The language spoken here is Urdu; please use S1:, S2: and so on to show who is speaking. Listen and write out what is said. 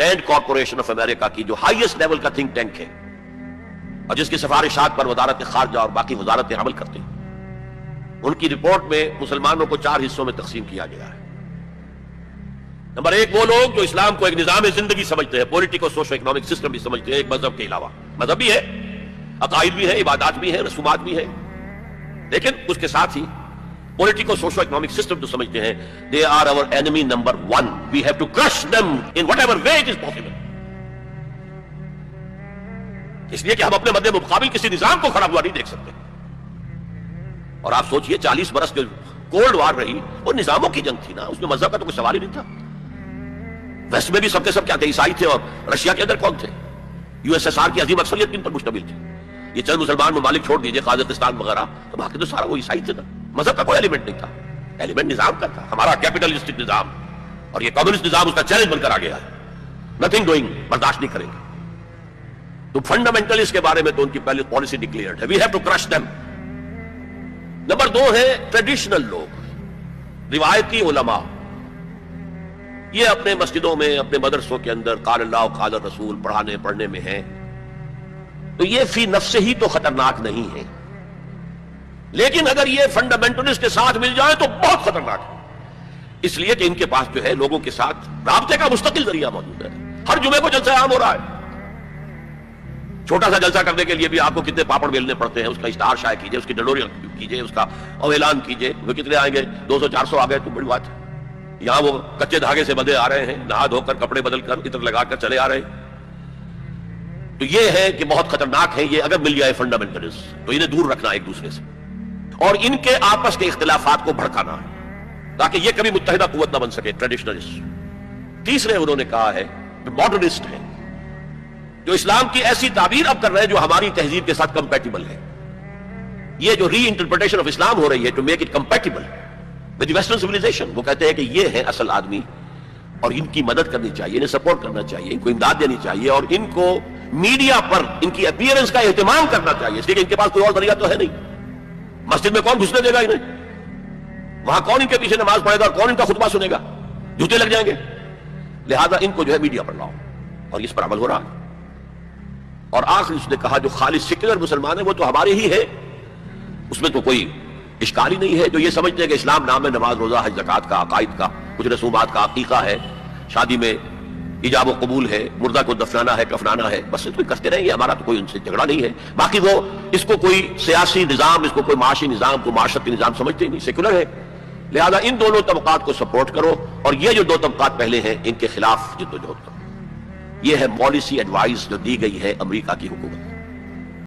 S1: رینڈ کارپوریشن آف امریکہ کی جو ہائیسٹ لیول کا تھنک ٹینک ہے اور جس کی سفارشات پر وزارت خارجہ اور باقی وزارتیں عمل کرتے ہیں، ان کی رپورٹ میں مسلمانوں کو 4 حصوں میں تقسیم کیا گیا ہے۔ نمبر 1 وہ لوگ جو اسلام کو ایک نظام زندگی سمجھتے ہیں، پولیٹیکل سوشو اکنامک سسٹم بھی سمجھتے ہیں، ایک مذہب کے علاوہ۔ مذہب بھی ہے، عقائد بھی ہے، عبادات بھی ہے، رسومات بھی ہے، لیکن اس کے ساتھ ہی پولیٹیکل سوشو اکنامک سسٹم جو سمجھتے ہیں they are our enemy number 1. We have to crush them in whatever way it is possible. اس لیے کہ ہم اپنے مد مقابل کسی نظام کو کھڑا ہوا نہیں دیکھ سکتے۔ اور آپ سوچئے 40 برس جو کولڈ وار رہی وہ نظاموں کی جنگ تھی نا، اس میں مذہب کا تو کوئی سوال ہی نہیں تھا۔ ویسٹ میں بھی سب کے سب کیا تھے؟ عیسائی تھے، اور رشیا کے اندر کون تھے؟ USSR کی عظیم اکثریت کن پر مشتمل تھی؟ یہ چند مسلمان ممالک چھوڑ دیجئے، قازقستان وغیرہ، تو باقی تو سارا وہ عیسائی تھے نا۔ مذہب کا کوئی ایلیمنٹ نہیں تھا، ایلیمنٹ نظام کا تھا، ہمارا کیپٹلسٹک نظام، اور یہ کمیونسٹ نظام اس کا چیلنج بن کر آ گیا ہے۔ نتھنگ ڈوئنگ، برداشت نہیں کریں گے۔ تو فنڈامنٹل اس کے بارے میں تو ان کی پہلے پالیسی ڈکلیئرڈ ہے، we have to crush them. Number 2 ہے ٹریڈیشنل لوگ، روایتی علماء، یہ اپنے مسجدوں میں، اپنے مدرسوں کے اندر قال اللہ قال الرسول پڑھنے میں ہیں، تو یہ فی نفس ہی تو خطرناک نہیں ہے، لیکن اگر یہ فنڈامنٹلسٹ کے ساتھ مل جائے تو بہت خطرناک ہے، اس لیے کہ ان کے پاس جو ہے لوگوں کے ساتھ رابطے کا مستقل ذریعہ موجود ہے۔ ہر جمعے کو جلسہ عام ہو رہا ہے، چھوٹا سا جلسہ کرنے کے لیے بھی آپ کو کتنے پاپڑ بیلنے پڑتے ہیں، اس کا اشتہار شائع کیجئے، اس کی ڈنڈوری کیجئے، اس کا اعلان کیجئے، وہ کتنے آئیں گے؟ 200-400 آ گئے تو بڑی بات ہے۔ یہاں وہ کچے دھاگے سے بندھے آ رہے ہیں، نہا دھو کر کپڑے بدل کر عطر لگا کر چلے آ رہے ہیں۔ تو یہ ہے کہ بہت خطرناک ہے یہ، اگر مل جائے فنڈامنٹلسٹ تو انہیں دور رکھنا ایک دوسرے سے، اور ان کے آپس کے اختلافات کو بھڑکانا ہے تاکہ یہ کبھی متحدہ قوت نہ بن سکے، ٹریڈیشنلسٹ۔ تیسرے انہوں نے کہا ہے کہ ماڈرنسٹ ہیں، جو اسلام کی ایسی تعبیر اب کر رہے ہیں جو ہماری تہذیب کے ساتھ کمپیٹیبل ہے۔ یہ جو ری انٹرپریٹیشن آف اسلام ہو رہی ہے to make it compatible with western civilization, وہ کہتے ہیں کہ یہ ہے اصل آدمی اور ان کی مدد کرنی چاہیے، انہیں سپورٹ کرنا چاہیے، ان کو امداد دینی چاہیے، اور ان کو میڈیا پر ان کی اپیئرنس کا اہتمام کرنا چاہیے، اس لیے کہ ان کے پاس کوئی اور ذریعہ تو ہے نہیں۔ مسجد میں کون گھسنے دے گا انہیں؟ وہاں کون ان کے پیچھے نماز پڑھے گا اور کون ان کا خطبہ سنے گا؟ جوتے لگ جائیں گے۔ لہذا ان کو جو ہے میڈیا پر لاؤ، اور اس پر عمل ہو رہا ہے۔ اور آخر اس نے کہا جو خالص سیکولر مسلمان ہیں وہ تو ہمارے ہی ہے، اس میں تو کوئی اشکال ہی نہیں ہے، جو یہ سمجھتے ہیں کہ اسلام نام ہے نماز، روزہ، حج، زکوٰۃ کا، عقائد کا، کچھ رسومات کا، عقیقہ ہے، شادی میں ایجاب و قبول ہے، مردہ کو دفنانا ہے، کفنانا ہے، بس کوئی کرتے رہیں گے، ہمارا تو کوئی ان سے جھگڑا نہیں ہے۔ باقی وہ اس کو کوئی سیاسی نظام، اس کو کوئی معاشی نظام، کوئی معاشرتی نظام سمجھتے ہی نہیں، سیکولر ہے۔ لہذا ان دونوں طبقات کو سپورٹ کرو، اور یہ جو 2 طبقات پہلے ہیں ان کے خلاف جدوجہد کرو۔ یہ ہے پالیسی ایڈوائز جو دی گئی ہے امریکہ کی حکومت۔